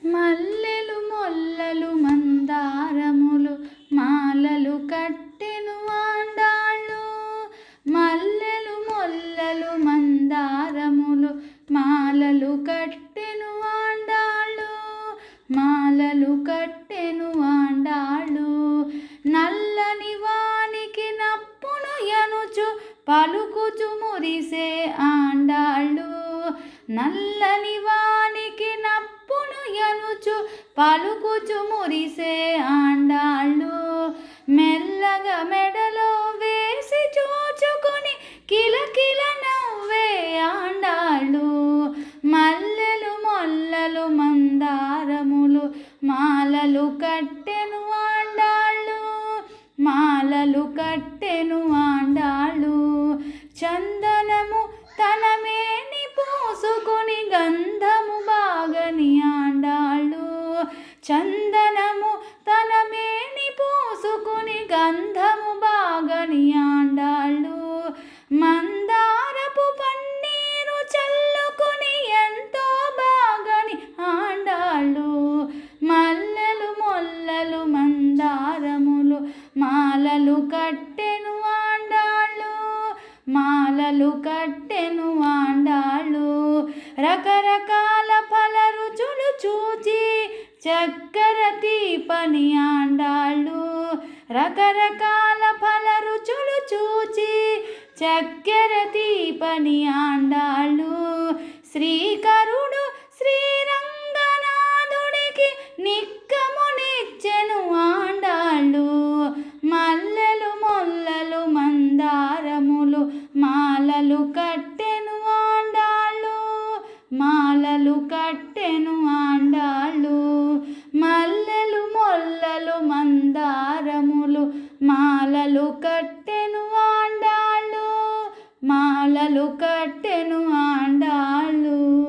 మల్లెలు మొల్లలు మందారములు మాలలు కట్టెను ఆండాళ్ళు. మల్లెలు మొల్లలు మందారములు మాలలు కట్టెను ఆండాళ్ళు. మాలలు కట్టెను ఆండాళ్ళు. నల్లని వానికి నప్పును ఎనుచు పలుకుచు మురిసే ఆండాళ్ళు. నల్లని వానికి నప్పును ఎనుచు పలుకుచు మురిసే ఆండాళ్ళు. మెల్లగా మెడలో వేసి చూచుకొని కిలకిల నవ్వే ఆండాళ్ళు. మల్లెలు మొల్లలు మందారములు మాలలు కట్టెను ఆండాళ్ళు. మాలలు కట్టెను ఆండాళ్ళు. చందనము తన మేని పోసుకొని గంధము బాగని ఆండాళ్ళు. చందనము తన మేని పోసుకొని గంధము బాగని ఆండాళ్ళు. మందారపు పన్నీరు చల్లుకొని ఎంతో బాగని ఆండాళ్ళు. మల్లెలు మొల్లలు మందారములు మాలలు కట్టెను ఆండాళ్ళు. మాలలు కట్టెను ఆండాళ్ళు. రకరకాల ఫల రుచులు చూచి చక్కెర తీపని ఆండాళ్ళు. రకరకాల ఫల రుచులు చూచి చక్కెర తీపని ఆండాళ్ళు. శ్రీకరుడు శ్రీరంగనాథుడికి నిక్కమునిచ్చెను ఆండాళ్ళు. మల్లెలు మొల్లలు మందారములు మాలలు కట్టెను ఆండాళ్ళు. మాలలు కట్టెను ఆండాళ్ళు. మల్లెలు మొల్లలు మందారములు మాలలు కట్టెను ఆండాళ్ళు. మాలలు కట్టెను ఆండాళ్ళు.